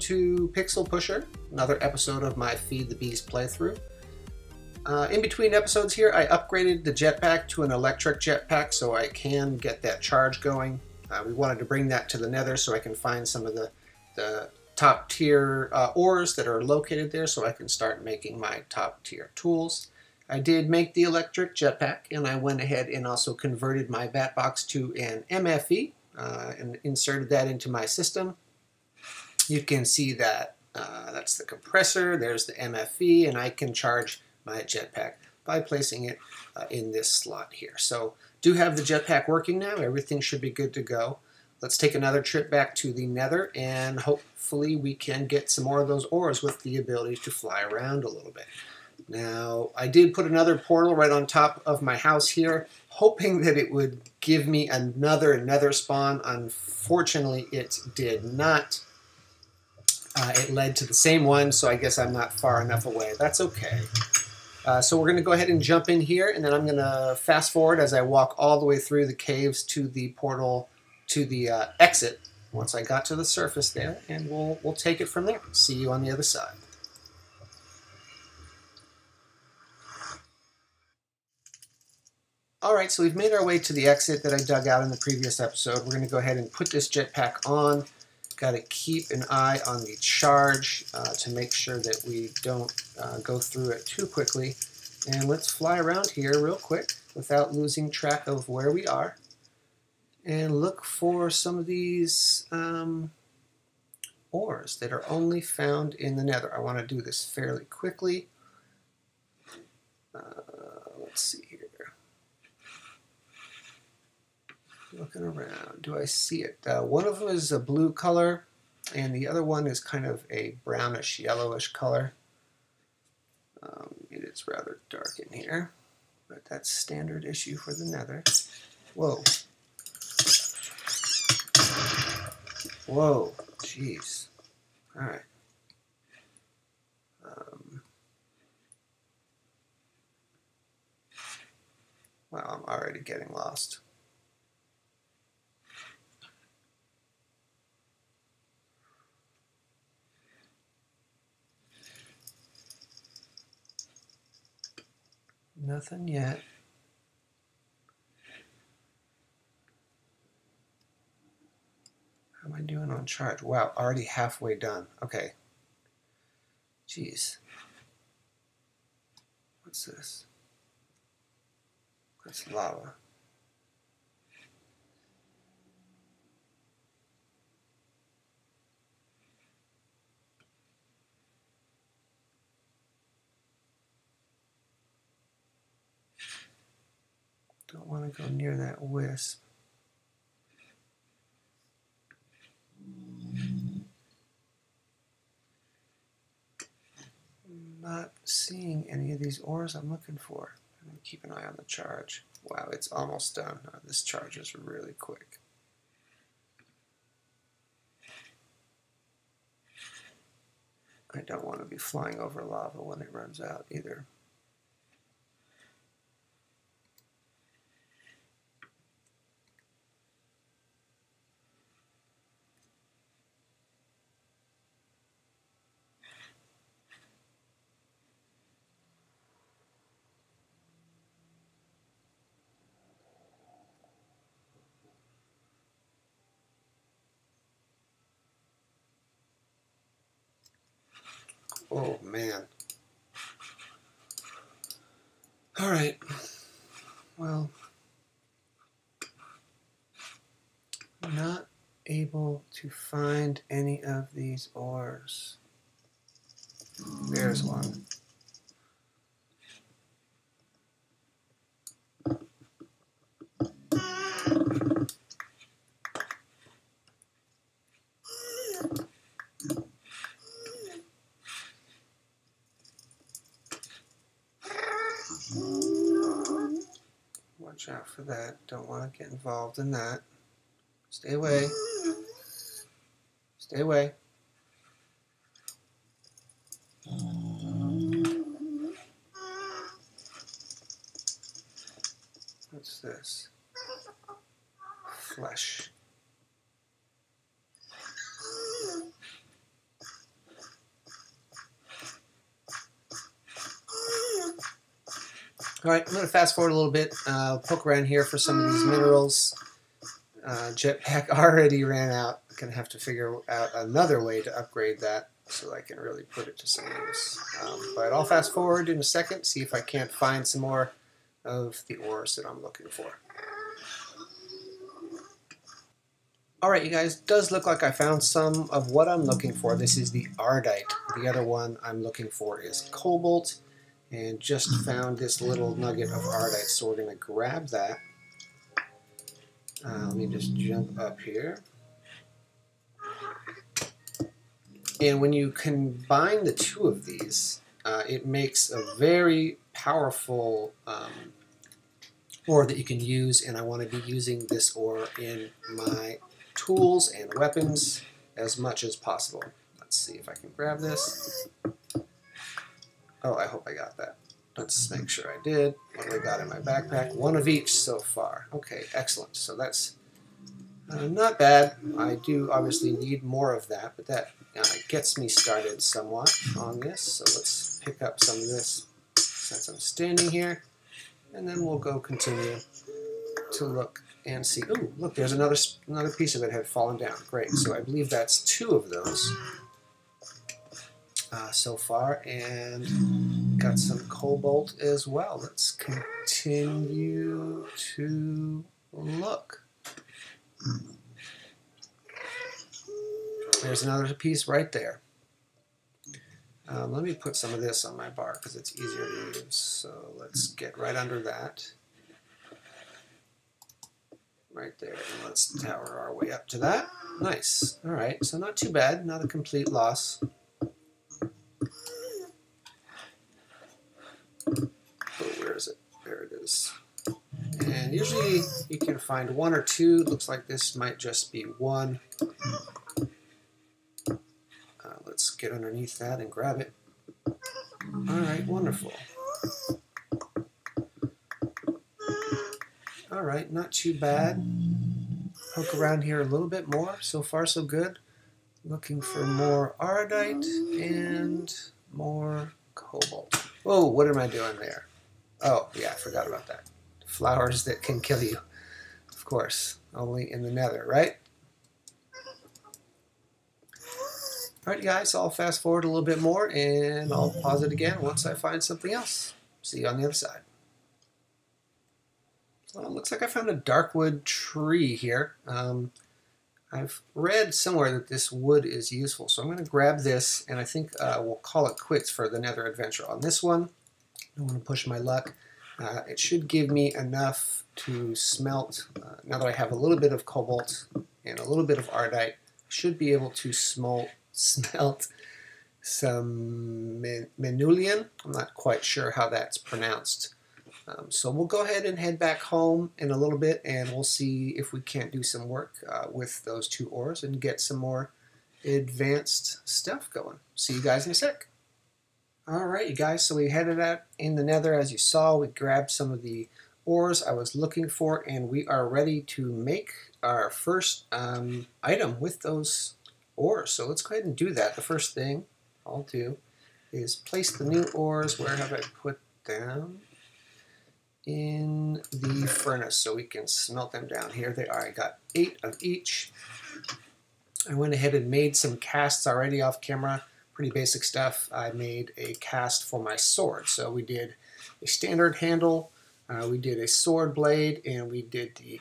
to Pixel Pusher, another episode of my Feed the Bees playthrough. In between episodes here, I upgraded the jetpack to an electric jetpack so I can get that charge going. We wanted to bring that to the Nether so I can find some of the top tier ores that are located there so I can start making my top tier tools. I did make the electric jetpack, and I went ahead and also converted my bat box to an MFE and inserted that into my system. You can see that that's the compressor, there's the MFE, and I can charge my jetpack by placing it in this slot here. So do have the jetpack working now. Everything should be good to go. Let's take another trip back to the Nether, and hopefully we can get some more of those ores with the ability to fly around a little bit. Now, I did put another portal right on top of my house here, hoping that it would give me another Nether spawn. Unfortunately, it did not. It led to the same one, so I guess I'm not far enough away. That's okay. So we're going to go ahead and jump in here, and then I'm going to fast forward as I walk all the way through the caves to the portal, to the exit, once I got to the surface there, and we'll take it from there. See you on the other side. Alright, so we've made our way to the exit that I dug out in the previous episode. We're going to go ahead and put this jetpack on. Got to keep an eye on the charge to make sure that we don't go through it too quickly. And let's fly around here real quick without losing track of where we are. And look for some of these ores that are only found in the Nether. I want to do this fairly quickly. Let's see here. Looking around, do I see it? One of them is a blue color, and the other one is kind of a brownish, yellowish color. It is rather dark in here, but that's standard issue for the Nether. Whoa. Whoa, jeez. Alright. Wow, I'm already getting lost. Nothing yet. How am I doing on charge? Wow, already halfway done. Okay. Jeez. What's this? That's lava. Don't want to go near that wisp. Not seeing any of these ores I'm looking for. I'm going to keep an eye on the charge. Wow, it's almost done. This charge is really quick. I don't want to be flying over lava when it runs out either. Oh, man. All right. Well, I'm not able to find any of these ores. There's one. Watch out for that. Don't want to get involved in that. Stay away. Stay away. What's this? Flesh. All right, I'm going to fast forward a little bit, poke around here for some of these minerals. Jetpack already ran out. I'm going to have to figure out another way to upgrade that so I can really put it to some use. But I'll fast forward in a second, see if I can't find some more of the ores that I'm looking for. Alright, you guys, does look like I found some of what I'm looking for. This is the Ardite. The other one I'm looking for is Cobalt, and just found this little nugget of Ardite, so we're going to grab that. Let me just jump up here. And when you combine the two of these, it makes a very powerful ore that you can use, and I want to be using this ore in my tools and weapons as much as possible. Let's see if I can grab this. Oh, I hope I got that. Let's make sure I did. What do I got in my backpack? One of each so far. Okay, excellent. So that's not bad. I do obviously need more of that, but that gets me started somewhat on this. So let's pick up some of this since I'm standing here, and then we'll go continue to look and see. Ooh, look, there's another piece of it had fallen down. Great. So I believe that's 2 of those so far, and got some cobalt as well. Let's continue to look. There's another piece right there. Let me put some of this on my bar because it's easier to use. So let's get right under that. Right there. And let's tower our way up to that. Nice. All right. So not too bad. Not a complete loss. Oh, where is it? There it is. And usually you can find 1 or 2. Looks like this might just be 1. Let's get underneath that and grab it. Alright, wonderful. Alright, not too bad. Poke around here a little bit more. So far, so good. Looking for more Ardite and more cobalt. Whoa, what am I doing there? Oh, yeah, I forgot about that. Flowers that can kill you. Of course, only in the Nether, right? Alright guys, I'll fast forward a little bit more and I'll pause it again once I find something else. See you on the other side. Well, it looks like I found a darkwood tree here. I've read somewhere that this wood is useful, so I'm going to grab this, and I think we'll call it quits for the Nether adventure on this one. I want to push my luck. It should give me enough to smelt, now that I have a little bit of cobalt and a little bit of Ardite, should be able to smelt some Menulian. I'm not quite sure how that's pronounced. So we'll go ahead and head back home in a little bit, and we'll see if we can't do some work with those 2 ores and get some more advanced stuff going. See you guys in a sec. Alright, you guys, so we headed out in the Nether. As you saw, we grabbed some of the ores I was looking for, and we are ready to make our first item with those ores. So let's go ahead and do that. The first thing I'll do is place the new ores. Where have I put them? In the furnace, so we can smelt them down. Here they are. I got 8 of each. I went ahead and made some casts already off camera. Pretty basic stuff. I made a cast for my sword. So we did a standard handle, we did a sword blade, and we did the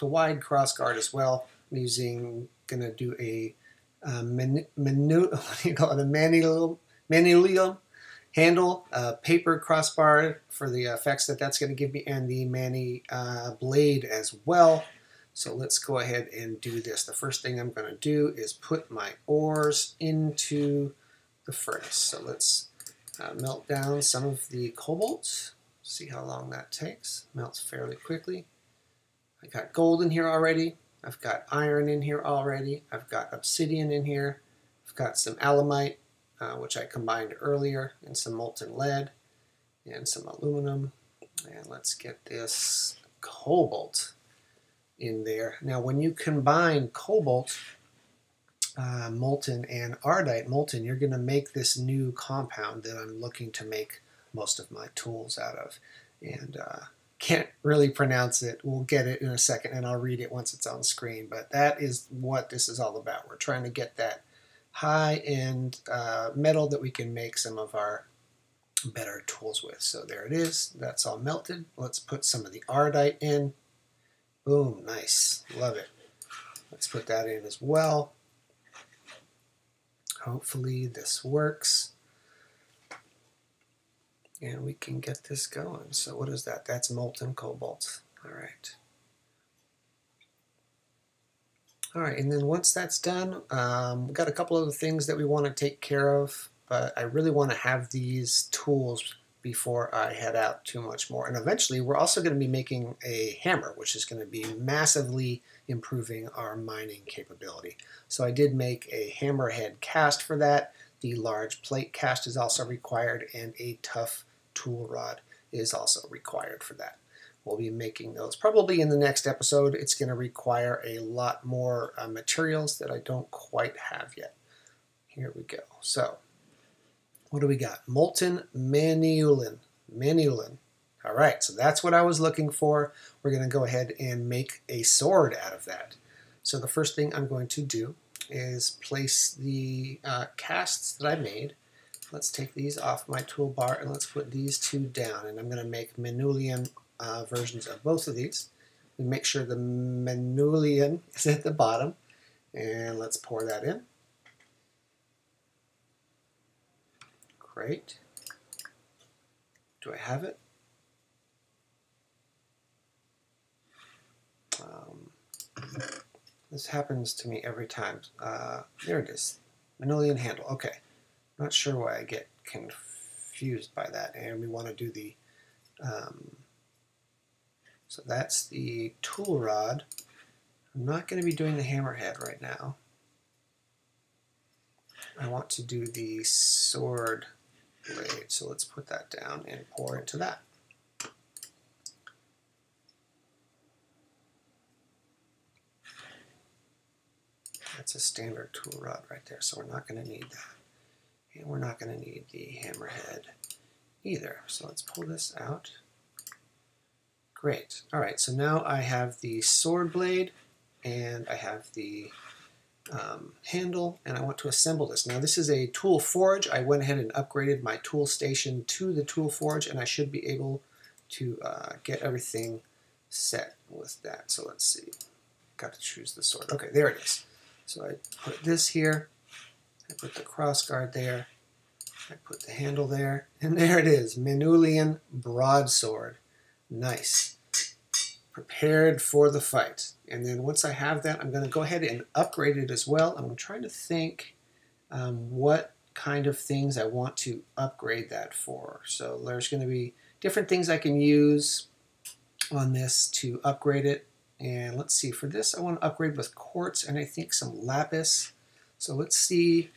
wide cross guard as well. I'm gonna do a manulium handle, paper crossbar for the effects that's going to give me, and the mani blade as well. So let's go ahead and do this. The first thing I'm going to do is put my ores into the furnace. So let's melt down some of the cobalt. See how long that takes. Melts fairly quickly. I got gold in here already. I've got iron in here already. I've got obsidian in here. I've got some alamite, which I combined earlier, and some molten lead, and some aluminum. And let's get this cobalt in there. Now, when you combine cobalt, molten, and ardite molten, you're going to make this new compound that I'm looking to make most of my tools out of. and can't really pronounce it. We'll get it in a second, and I'll read it once it's on screen. But that is what this is all about. We're trying to get that high-end metal that we can make some of our better tools with. So there it is. That's all melted. Let's put some of the ardite in. Boom, nice. Love it. Let's put that in as well. Hopefully this works. And we can get this going. So what is that? That's molten cobalt. All right. All right, and then once that's done, we've got a couple other things that we want to take care of, but I really want to have these tools before I head out too much more. And eventually, we're also going to be making a hammer, which is going to be massively improving our mining capability. So I did make a hammerhead cast for that. The large plate cast is also required, and a tough tool rod is also required for that. We'll be making those probably in the next episode. It's going to require a lot more materials that I don't quite have yet. Here we go. So, what do we got? Molten manulin. Manulin. All right, so that's what I was looking for. We're going to go ahead and make a sword out of that. So the first thing I'm going to do is place the casts that I made. Let's take these off my toolbar and let's put these two down. And I'm going to make manulin versions of both of these. We make sure the manulin is at the bottom, and let's pour that in. Great. Do I have it? This happens to me every time. There it is. Manulin handle. Okay. Not sure why I get confused by that. And we want to do the so that's the tool rod. I'm not going to be doing the hammerhead right now. I want to do the sword blade. So let's put that down and pour into that. That's a standard tool rod right there, so we're not going to need that. And we're not going to need the hammerhead either. So let's pull this out. Great. All right, so now I have the sword blade and I have the handle, and I want to assemble this. Now this is a tool forge. I went ahead and upgraded my tool station to the tool forge, and I should be able to get everything set with that. So let's see. Got to choose the sword. Okay, there it is. So I put this here. I put the cross guard there. I put the handle there, and there it is. Manulin broadsword. Nice. Prepared for the fight. And then once I have that, I'm going to go ahead and upgrade it as well. I'm trying to think what kind of things I want to upgrade that for. So there's going to be different things I can use on this to upgrade it. And let's see, for this I want to upgrade with quartz and I think some lapis. So let's see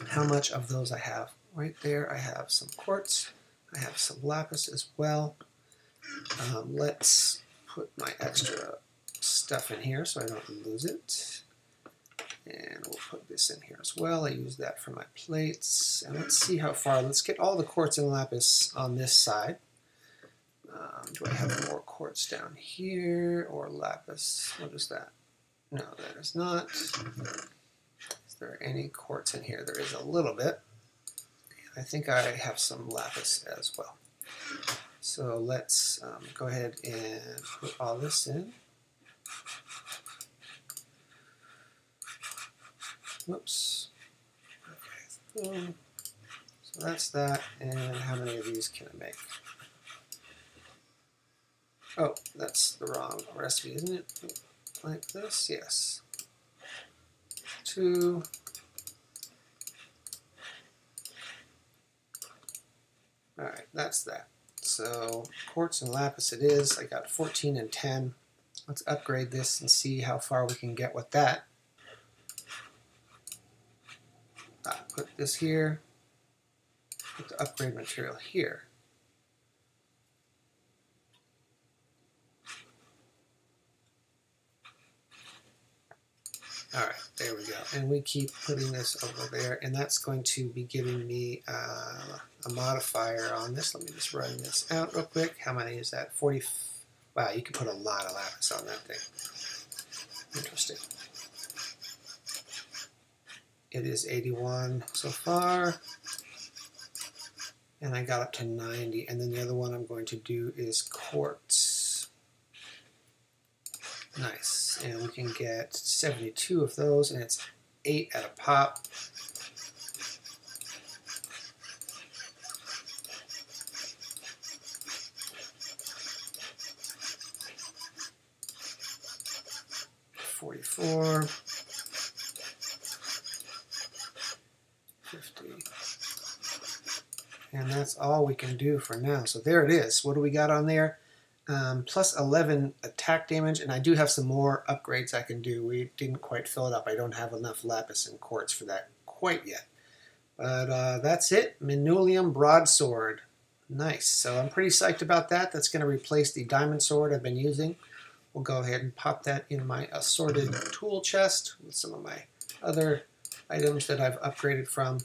how much of those I have. Right there I have some quartz. I have some lapis as well. Let's put my extra stuff in here so I don't lose it. And we'll put this in here as well. I use that for my plates. And let's see how far. Let's get all the quartz and lapis on this side. Do I have more quartz down here or lapis? What is that? No, that is not. Is there any quartz in here? There is a little bit. I think I have some lapis as well. So let's go ahead and put all this in. Whoops. Okay. Boom. So that's that. And how many of these can I make? Oh, that's the wrong recipe, isn't it? Like this? Yes. 2. Alright, that's that. So quartz and lapis it is. I got 14 and 10. Let's upgrade this and see how far we can get with that. Put this here. Put the upgrade material here. All right, there we go. And we keep putting this over there, and that's going to be giving me a modifier on this. Let me just run this out real quick. How many is that? 40. Wow, you can put a lot of lapis on that thing. Interesting. It is 81 so far, and I got up to 90. And then the other one I'm going to do is quartz. Nice, and we can get 72 of those, and it's 8 at a pop. $44, 50, and that's all we can do for now. So there it is. What do we got on there? Plus 11 attack damage, and I do have some more upgrades I can do. We didn't quite fill it up. I don't have enough lapis and quartz for that quite yet. But that's it. Minulium Broadsword. Nice. So I'm pretty psyched about that. That's going to replace the diamond sword I've been using. We'll go ahead and pop that in my assorted tool chest with some of my other items that I've upgraded from.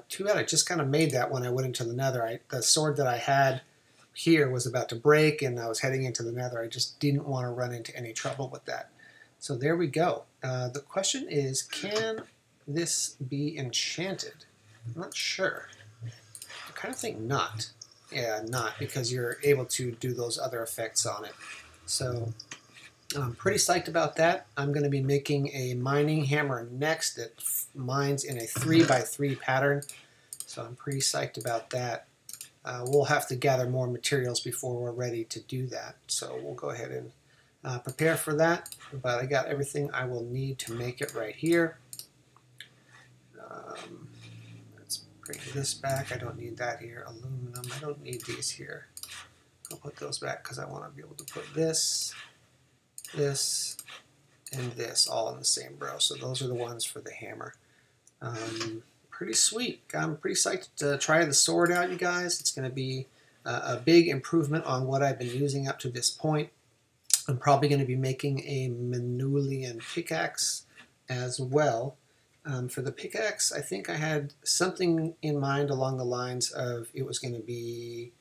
Too bad I just kind of made that when I went into the Nether. The sword that I had here was about to break, and I was heading into the Nether. I just didn't want to run into any trouble with that. So there we go. The question is, can this be enchanted? I'm not sure. I kind of think not. Yeah, not, because you're able to do those other effects on it. So I'm pretty psyched about that. I'm going to be making a mining hammer next that mines in a 3x3 pattern. So I'm pretty psyched about that. We'll have to gather more materials before we're ready to do that. So we'll go ahead and prepare for that. But I got everything I will need to make it right here. Let's bring this back. I don't need that here. Aluminum. I don't need these here. I'll put those back because I want to be able to put this, this, and this all in the same row. So those are the ones for the hammer. Pretty sweet. I'm pretty psyched to try the sword out, you guys. It's going to be a big improvement on what I've been using up to this point. I'm probably going to be making a Minulian pickaxe as well. For the pickaxe, I think I had something in mind along the lines of it was going to be...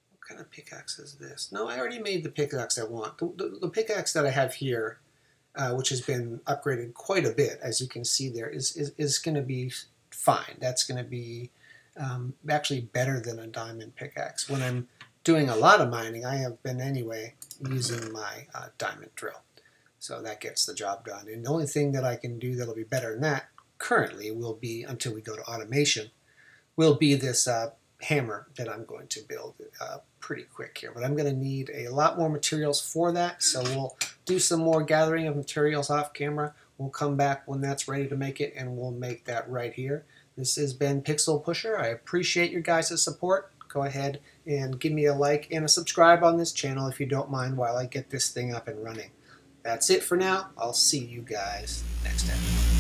what kind of pickaxe is this? No, I already made the pickaxe I want. The pickaxe that I have here, which has been upgraded quite a bit, as you can see there, is going to be fine. That's going to be actually better than a diamond pickaxe. When I'm doing a lot of mining, I have been anyway using my diamond drill. So that gets the job done. And the only thing that I can do that'll be better than that currently will be, until we go to automation, will be this hammer that I'm going to build pretty quick here. But I'm going to need a lot more materials for that, so we'll do some more gathering of materials off camera. We'll come back when that's ready to make it, and we'll make that right here. This has been Pixel Pusher. I appreciate your guys' support. Go ahead and give me a like and a subscribe on this channel if you don't mind while I get this thing up and running. That's it for now. I'll see you guys next time.